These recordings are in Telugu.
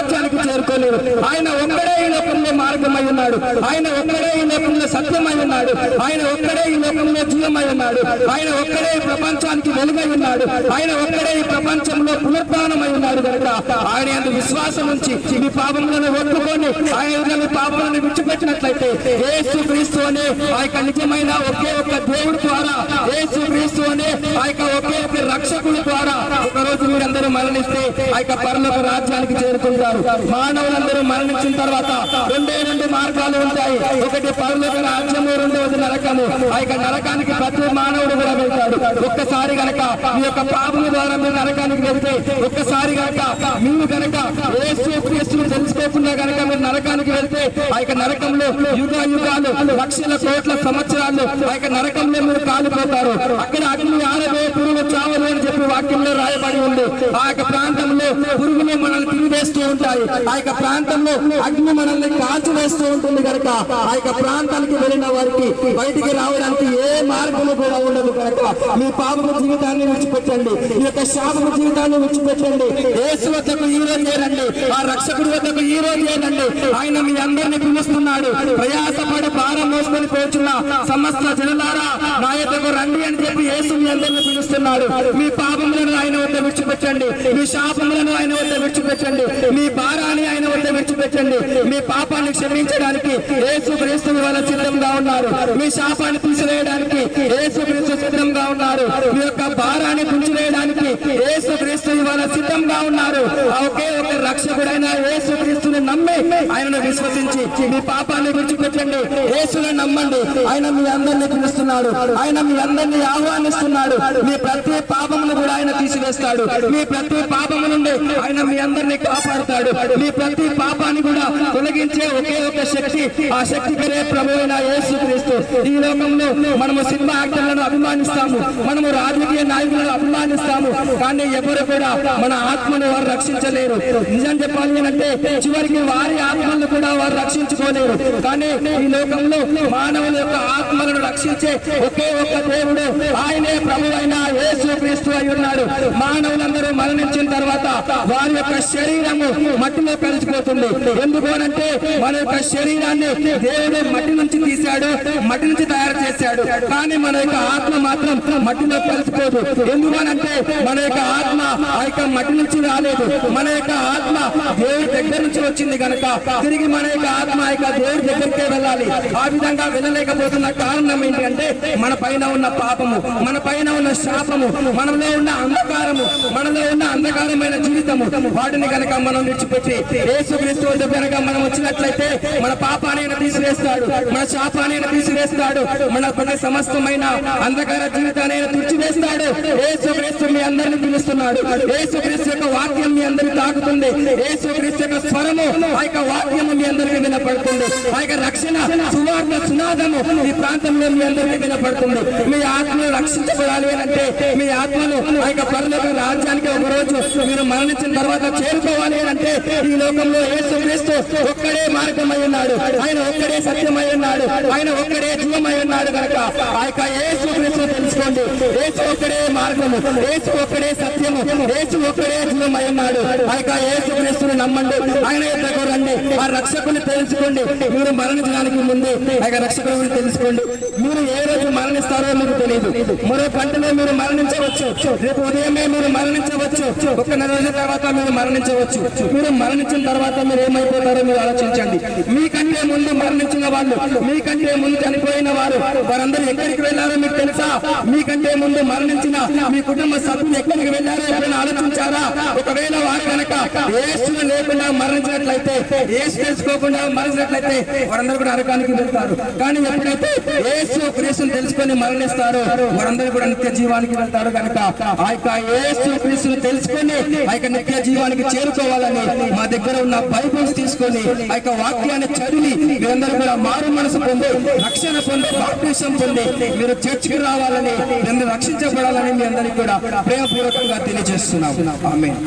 రాజ్యానికి చేరుకోలేరు. ఆయన ఒక్కడే ఈ లోకంలో మార్గమై ఉన్నాడు. ఆయన ఒక్కడే ఈ లోకంలో సత్యమై ఉన్నాడు. ఆయన ఒక్కడే ఈ లోకంలో జీవమై ఉన్నాడు. ఆయన ఒక్కడే ఈ ప్రపంచానికి వెలుగై ఉన్నాడు. ఆయన ఒక్కడే ఈ ప్రపంచంలో పునరుద్ధానమై ఉన్నాడు. కనుక ఆయన యందు విశ్వాసం ఉంచి మీ పాపములను ఒప్పుకొని ఆయన మీ పాపములను విడిచిపెట్టినట్లయితే యేసు క్రీస్తు అనే ఆ యొక్క నిజమైన ఒకే ఒక్క దేవుడి ద్వారా, యేసు క్రీస్తు అనే ఆ యొక్క ఒకే ఒక్క రక్షకుడి ద్వారా ఒకరోజు మీరందరూ మరణిస్తే ఆ యొక్క పరలోక రాజ్యానికి చేరుకుంటారు. మానవులందరూ మరణించిన తర్వాత రెండు మార్గాలు ఉంటాయి. ఒకటి పరలోక రాజ్యము, రెండవది నరకము. ఆ యొక్క నరకానికి ప్రతి మానవుడు కూడా వెళ్తాడు. ఒక్కసారి గనక మీ యొక్క పాపం ద్వారా మీరు నరకానికి వెళ్తే, ఒక్కసారి గనక మీరు గనక యేసు క్రీస్తును తెలుసుకోకుండా గనక మీరు నరకానికి వెళ్తే ఆ యొక్క నరకంలో యుగాలు లక్షల కోట్ల సంవత్సరాలు ఆ యొక్క నరకంలో మీరు కాలిపోతారు. అక్కడ అగ్ని ఆరవే, పురుగు చావలు అని చెప్పి వాక్యంలో రాయబడి ఉంది. ఆ యొక్క ప్రాంతంలో పురుగులు మనల్ని తిరిగివేస్తూ ఉంటాయి. ఆ యొక్క ప్రాంతంలో అగ్ని మనల్ని కాల్చివేస్తూ ఉంటుంది. కనుక ఆ యొక్క ప్రాంతానికి వెళ్ళిన వారికి బయటికి రావడానికి ఏ మార్గము కూడా ఉండదు. కనుక మీ పాపము జీవితాన్ని విడిచిపెట్టండి, మీ యొక్క శాపము జీవితాన్ని విడిచిపెట్టండి. యేసు వద్దకు ఈ రోజు ఏనండి, ఆ రక్షకుడి వద్దకు ఈ రోజు ఏనండి. ఆయన మీ అందరినీ పిలుస్తున్నాడు. ప్రయాసపడి భారం మోసుకొని పోచున్న సమస్త జనులారా నా యొద్దకు రండి అని చెప్పి యేసు మీ అందరినీ పిలుస్తున్నాడు. మీ పాపములను ఆయన వద్ద విడిచిపెట్టండి, మీ శాపములను ఆయన వద్ద విడిచిపెట్టండి, మీ భారాన్ని ఆయన వద్ద విడిచిపెట్టండి. మీ పాపాన్ని క్షమించడానికి యేసు క్రీస్తు ఇవాళ సిద్ధంగా ఉన్నారు. మీ శాపాన్ని తీసివేయడానికి యేసు క్రీస్తు సిద్ధంగా ఉన్నారు. మీ యొక్క భారాన్ని తుంచివేయడానికి యేసు క్రీస్తు ఇవాళ సిద్ధంగా ఉన్నారు. ఒకే ఒక రక్షకుడైన యేసు క్రీస్తుని నమ్మి ఆయనను విశ్వసించి మీ పాపాన్ని విడిచిపెట్టండి. యేసుని నమ్మండి. ఆయన మీ అందరినీ పిలుస్తున్నాడు. ఆయన మీ అందరినీ ఆహ్వానిస్తున్నాడు. మీ ప్రతి పాపమును కూడా ఆయన తీసివేస్తాడు. మీ ప్రతి పాపము నుండి ఆయన మీ అందరినీ కాపాడుతాడు. మీ ప్రతి పాపాన్ని కూడా తొలగించే ఒకే ఒక శక్తి, ఆ శక్తి పేరే ప్రభువైన యేసు క్రీస్తు. ఈ లోకంలో మనము సినిమా యాక్టర్లను అభిమానిస్తాము, మనము రాజకీయ నాయకులను అభిమానిస్తాము, కానీ ఎవరు కూడా మన ఆత్మను వారు రక్షించలేరు. నిజం చెప్పాలి అంటే చివరికి వారి ఆత్మలను కూడా వారు రక్షించుకోలేరు. కానీ ఈ లోకంలో మానవుల యొక్క ఆత్మలను రక్షించే ఒకే ఒక దేవుడు, ఆయనే ప్రభువైన యేసు క్రీస్తు అయి ఉన్నాడు. మానవులందరూ మరణించిన తర్వాత వారి యొక్క శరీరము మట్టిలో కలిసిపోతుంది. ఎందుకోనంటే మన యొక్క శరీరాన్ని దేవుడు మట్టి నుంచి తీశాడు, మట్టి నుంచి తయారు చేశాడు. కానీ మన యొక్క ఆత్మ మాత్రం మట్టిలో కలిసిపోదు. ఎందుకనంటే మన యొక్క ఆత్మ ఆ యొక్క మట్టి నుంచి రాలేదు. మన యొక్క ఆత్మ దేవుడి దగ్గర నుంచి వచ్చింది కనుక తిరిగి మన యొక్క ఆత్మ ఆ యొక్క దేవుడి దగ్గరికే వెళ్ళాలి. ఆ విధంగా వెళ్ళలేకపోతున్న కారణం ఏంటంటే మన పైన ఉన్న పాపము, మన పైన ఉన్న శాపము, మనలో ఉన్న అంధకారము, మనలో ఉన్న అంధకారమైన జీవితము, వాటిని కనుక మనం విడిచిపెట్టి యేసుక్రీస్తు వద్ద కనుక మనం వచ్చినట్లయితే మన పాపాన్ని తీసివేస్తాడు, మన శాపాన్ని తీసివేస్తాడు, మన ప్రతి సమస్తమైన అంధకార జీవితాన్ని తుడిచివేస్తాడు. యేసుక్రీస్తు మీ అందరిని పిలుస్తున్నాడు. యేసుక్రీస్తు యొక్క వాక్యం మీ అందరికీ తాకుతుంది. యేసుక్రీస్తు యొక్క స్వరము ఆ యొక్క వాక్యము మీ అందరికీ వినపడుతుంది. ఆ యొక్క రక్షణ సువార్త సునాదము ఈ ప్రాంతంలో మీ అందరికీ వినపడుతుంది. మీ ఆత్మను రక్షించబడాలి అంటే మీ ఆత్మను ఆ యొక్క పరలోక రాజ్యానికి ఒక రోజు మీరు మరణించిన తర్వాత చేరుకోవాలి అంటే ఈ లోకంలో యేసుక్రీస్తు ఒక్కడే మార్గమై ఉన్నాడు. ఆయన ఒక్కడే సత్యమై ఉన్నాడు. ఆయన ఒక్కడే జీవమై ఉన్నాడు. కనుక ఆ యొక్క యేసుక్రీస్తును తెలుసుకోండి. యేసు ఒక్కడే మార్గము, యేసు ఒక్కడే సత్యము, యేసు ఒక్కడే జీవమై ఉన్నాడు. ఆ యొక్క యేసుక్రీస్తును నమ్మండి. ఆయన యొద్దకు రండి. ఆ రక్షకుని తెలుసుకోండి. మీరు మరణించడానికి ముందే ఆ యొక్క రక్షకుని తెలుసుకోండి. మీరు ఏ రోజు మరణిస్తారో మీకు తెలియదు. మరో గంటలో మీరు మరణించవచ్చు. రేపు ఉదయమే మీరు మరణించవచ్చు. ఒక నెల రోజుల తర్వాత మీరు మరణించవచ్చు. మీరు మరణించిన తర్వాత మీరు ఏమైపోతారో మీరు ఆలోచించండి. మీకంటే ముందు మరణించిన వాళ్ళు, మీకంటే ముందు చనిపోయిన వారు, వారందరూ ఎక్కడికి వెళ్ళారో మీకు తెలుసా? మీకంటే ముందు మరణించిన మీ కుటుంబ సభ్యులు ఎక్కడికి వెళ్ళారో ఎప్పుడైనా ఆలోచించారా? ఒకవేళ వారు కనుక యేసును లేకుండా మరణించినట్లయితే, యేసు తెలుసుకోకుండా మరణించినట్లయితే వారందరూ కూడా నరకానికి వెళ్తారు. కానీ ఎప్పుడైతే యేసు క్రీస్తుని తెలుసుకొని మరణిస్తారో వారందరూ కూడా నిత్య జీవానికి వెళ్తారు. కనుక ఆ యొక్క యేసు క్రీస్తుని తెలుసుకొని ఆ యొక్క నిత్య జీవానికి చేరుకోవాలని మా దగ్గర ఉన్న బైబిల్స్ తీసుకొని ఆ యొక్క వాక్యాన్ని చదివి మీరందరూ కూడా మారు మనసు పొంది, రక్షణ పొంది, బాప్టిజం పొంది మీరు చర్చికి రావాలని, మీరు రక్షించబడాలని మీ అందరికీ కూడా ప్రేమపూర్వకంగా తెలియజేస్తున్నాం. ఆమేన్.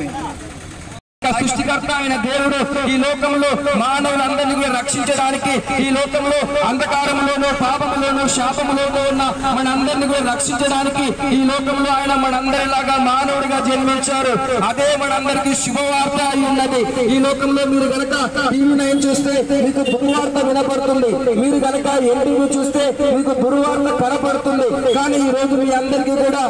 సృష్టికర్త అయిన దేవుడు ఈ లోకంలో మానవులందరినీ రక్షించడానికి, ఈ లోకంలో అంధకారంలోనూ పాపములోనూ శాపములోనూ ఉన్న మనందరినీ కూడా రక్షించడానికి ఈ లోకంలో ఆయన మనందరిలాగా మానవుడిగా జన్మించారు. అదే మనందరికీ శుభవార్త అయి ఉన్నది. ఈ లోకంలో మీరు గనక టీవీ9 చూస్తే మీకు దుర్వార్త వినపడుతుంది, మీరు గనక ఎన్టీవీ చూస్తే మీకు దుర్వార్త కనపడుతుంది. కానీ ఈ రోజు మీ అందరికీ కూడా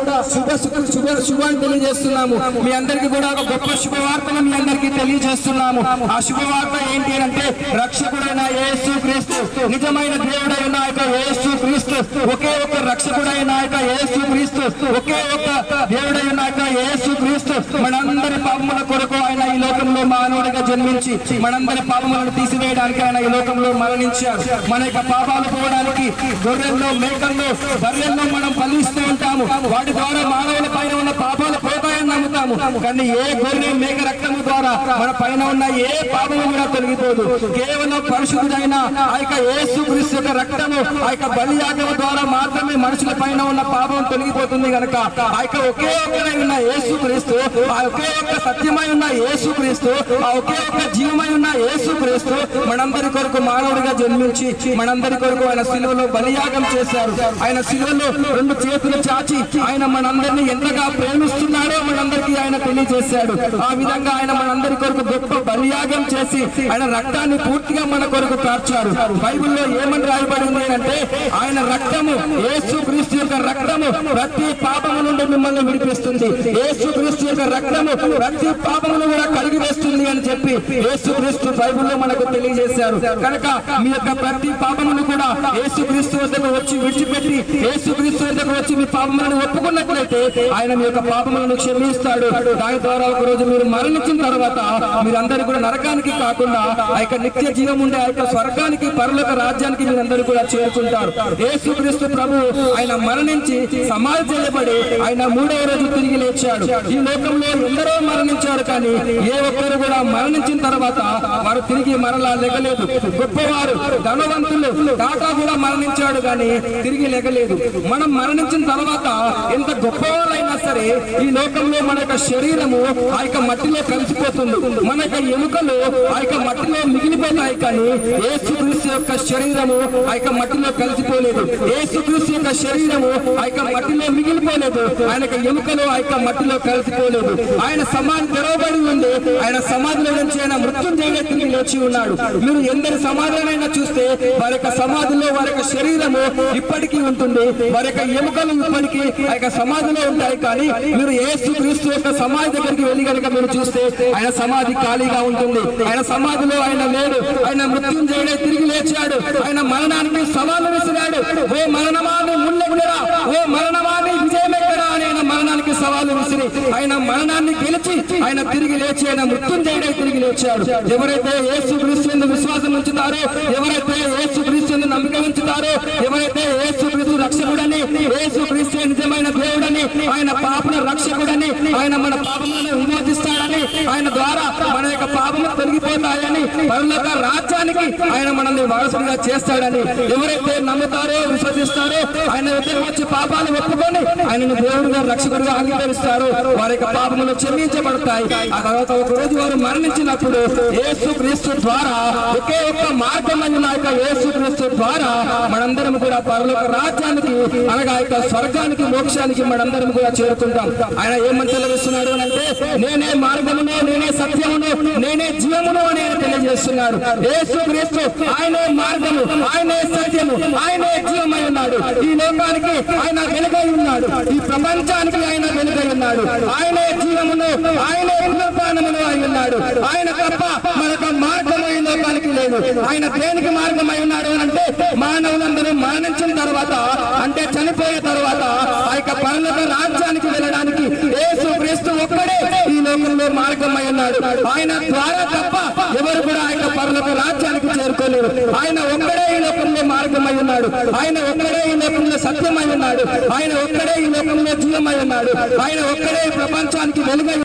శుభాన్ని తెలియజేస్తున్నాము. మీ అందరికీ కూడా ఒక గొప్ప శుభవార్తను మీ అందరికీ తెలియజేస్తున్నాము. ఆ శుభవార్త ఏంటి అంటే రక్షకుడైన యేసు క్రీస్తు, నిజమైన దేవుడైన యొక్క యేసు క్రీస్తు, ఒకే ఒక రక్షకుడైన యొక్క యేసు క్రీస్తు, ఒకే ఒక దేవుడైన యొక్క యేసు క్రీస్తు మనందరి పాపముల కొరకు ఆయన ఈ లోకంలో మానవుడిగా జన్మించి మనందరి పాపములను తీసివేయడానికి ఆయన ఈ లోకంలో మరణించారు. మన యొక్క పాపాలు పోవడానికి గొర్రెల్లో, మేకల్లో, బర్రెల్లో మనం బలిస్తూ ఉంటాము. వాటి ద్వారా మానవుల పైన ఉన్న పాపాలు పోతాయని నమ్ముతాము. కానీ ఏ గొర్రె మేక రక్తము ద్వారా మన పైన ఉన్న ఏ పాపము కూడా తొలగిపోదు. కేవలం పరిశుద్ధుడైన ఆ యొక్క యేసు క్రీస్తు యొక్క రక్తము, ఆ యొక్క బలియాగము ద్వారా మాత్రమే మనుషుల పైన ఉన్న పాపం తొలగిపోతుంది. కనుక ఆ యొక్క ఒకే ఒక్కడై ఉన్న యేసు క్రీస్తు, ఆ ఒకే ఒక్క సత్యమై ఉన్న యేసు క్రీస్తు, ఆ ఒకే ఒక్క జీవమై ఉన్న యేసు క్రీస్తు మనందరి కొరకు మానవుడిగా జన్మించి మనందరి కొరకు ఆయన శిలువలో బలియాగం చేశారు. ఆయన శిలువలో 2 చేతులు చాచి ఆయన మనందరినీ ఎంతగా ప్రేమిస్తున్నాడో మనందరికీ ఆయన తెలియజేశాడు. ఆ విధంగా ఆయన మనందరి కొరకు గొప్ప బలియాగం చేసి ఆయన రక్తాన్ని పూర్తిగా మన కొరకు కార్చారు. బైబిల్లో ఏమని రాయబడింది అంటే ఆయన రక్తము, యేసు క్రీస్తు యొక్క రక్తము ప్రతి పాపము నుండి మిమ్మల్ని విడిపిస్తుంది. యేసు క్రీస్తు యొక్క రక్తము ప్రతి పాపమును కూడా కడిగి వేస్తుంది అని చెప్పి యేసు క్రీస్తు బైబిల్లో మనకు తెలియజేశారు. కనుక మీ యొక్క ప్రతి పాపమును కూడా యేసు క్రీస్తు వద్దకు వచ్చి విడిచిపెట్టి యేసు క్రీస్తు వద్దకు వచ్చి మీ పాపములను ఒప్పుకున్నట్లయితే ఆయన మీ యొక్క పాపములను క్షమిస్తాడు. దాని ద్వారా ఒక రోజు మీరు మరణించిన తర్వాత మీరందరూ కూడా నరకానికి కాకుండా ఆ యొక్క నిత్య జీవం ఉండే ఆ యొక్క స్వర్గానికి, పరలోక రాజ్యానికి మీరందరూ కూడా చేరుకుంటారు. యేసు క్రీస్తు ప్రభు ఆయన మరణించి సమాధి చేయబడి ఆయన 3వ రోజు తిరిగి లేచాడు. ఈ లోకంలో ఎందరో మరణించారు, కానీ ఏ ఒక్కరు కూడా మరణించిన తర్వాత వారు తిరిగి మరలా లెగలేదు. గొప్పవారు, ధనవంతులు, టాటా కూడా మరణించాడు, కానీ తిరిగి లెగలేదు. మనం మరణించిన తర్వాత ఎంత గొప్పవారైనా సరే ఈ లోకంలో మన యొక్క శరీరము ఆ యొక్క మట్టిలో కలిసిపోతుంది. మన యొక్క ఎముకలు ఆ యొక్క మట్టిలో మిగిలిపోతాయి, కానీ యేసుక్రీస్తు యొక్క శరీరము ఆ యొక్క మట్టిలో కలిసిపోలేదు. యేసుక్రీస్తు యొక్క శరీరము ఆ యొక్క మట్టిలో మిగిలిపోలేదు. ఆయన యొక్క ఎముకలు ఆ యొక్క మట్టిలో కలిసిపోలేదు. ఆయన సమాధి తెరవబడి ఉంది. ఆయన సమాధిలో నుంచి ఆయన మృత్యుంజయుడై తిరిగి లేచి ఉన్నాడు. మీరు ఎందరి సమాధినైనా చూస్తే వారి యొక్క సమాధిలో వారి యొక్క శరీరము ఇప్పటికీ ఉంటుంది, వారి యొక్క ఎముకలు ఇప్పటికీ ఆ యొక్క సమాధిలో ఉంటాయి. కానీ మీరు యేసుక్రీస్తు యొక్క సమాధి దగ్గరికి వెళ్ళి కనుక మీరు చూస్తే ఆయన సమాధి ఖాళీగా ఉంటుంది. ఆయన సమాధిలో ఆయన లేడు. ఆయన మృత్యుంజయుడై తిరిగి లేచాడు. ఆయన మరణానికి సవాలు విసిరాడు. ఓ మరణమాన్ని ముల్లెక్కడా, ఓ మరణమాన్ని విజయమెక్కడా అని ఆయన మరణానికి సవాలు విసిరి ఆయన మరణాన్ని గెలిచి ఆయన తిరిగి లేచి ఆయన మృత్యుంజయుడై తిరిగి లేచాడు. ఎవరైతే యేసుక్రీస్తు యందు విశ్వాసం ఉంచుతారో, ఎవరైతే యేసుక్రీస్తు యందు నమ్మిక ఉంచుతారో, ఎవరైతే యేసుక్రీస్తు రక్షకుడని, యేసుక్రీస్తు నిజమైన దేవుడని, ఆయన పాపల రక్షకుడని, ఆయన మన పాపములను విమోచిస్తాడని, ఆయన ద్వారా మన యొక్క పాపములు తొలగిపోతాయని, పరలోక రాజ్యానికి ఆయన మనల్ని వారసుడిగా చేస్తాడని ఎవరైతే నమ్ముతారో, విశ్వసిస్తారో, ఆయన దగ్గర వచ్చి పాపాలు ఒప్పుకొని ఆయనను దేవుడిగా రక్షకుడిగా అంగీకరిస్తారో వారి యొక్క పాపములు క్షమించబడతాయి. ఆ తర్వాత ఒక రోజు వారు మరణించినప్పుడు యేసుక్రీస్తు ద్వారా ఒకే ఒక్క మార్గం అయిన యొక్క యేసుక్రీస్తు ద్వారా మనందరం కూడా పరలోక రాజ్యానికి, అనగా యొక్క స్వర్గానికి, మోక్షానికి మనందరం కూడా చేరుకుంటాం. ఆయన ఏమని తెలియజేస్తున్నాడు అంటే నేనే మార్గమును, నేనే సత్యమును, నేనే జీవమును అని ఆయన తెలియజేస్తున్నాడు. యేసుక్రీస్తు ఆయనే మార్గము, ఆయనే సత్యము, ఆయనే జీవమై ఉన్నాడు. ఈ లోకానికి ఆయన వెలుగై ఉన్నాడు. ఈ ప్రపంచానికి ఆయన వెలుగై ఉన్నాడు. ఆయనే జీవమును, ఆయనే పునరుత్థానమును అయి ఉన్నాడు. ఆయన తప్ప మరొక మార్గము ఈ లోకానికి లేదు. ఆయన దేనికి మార్గమై ఉన్నాడు అంటే మానవులందరూ మరణించిన తర్వాత, అంటే చనిపోయిన తర్వాత ఆ యొక్క పరలోక రాజ్యానికి వెళ్ళడానికి యేసుక్రీస్తు ఒక్కడే ఈ లోకంలో మార్గమై ఉన్నాడు. ఆయన ద్వారా తప్ప ఎవరు కూడా ఆయన పరలోక రాజ్యానికి చేరుకోలేరు. ఆయన ఒక్కడే ఈ లోకంలో మార్గమై ఉన్నాడు. ఆయన ఒక్కడే ఈ లోకంలో సత్యమై ఉన్నాడు. ఆయన ఒక్కడే ఈ లోకంలో జీవమై ఉన్నాడు. ఆయన ఒక్కడే ప్రపంచానికి వెలుగై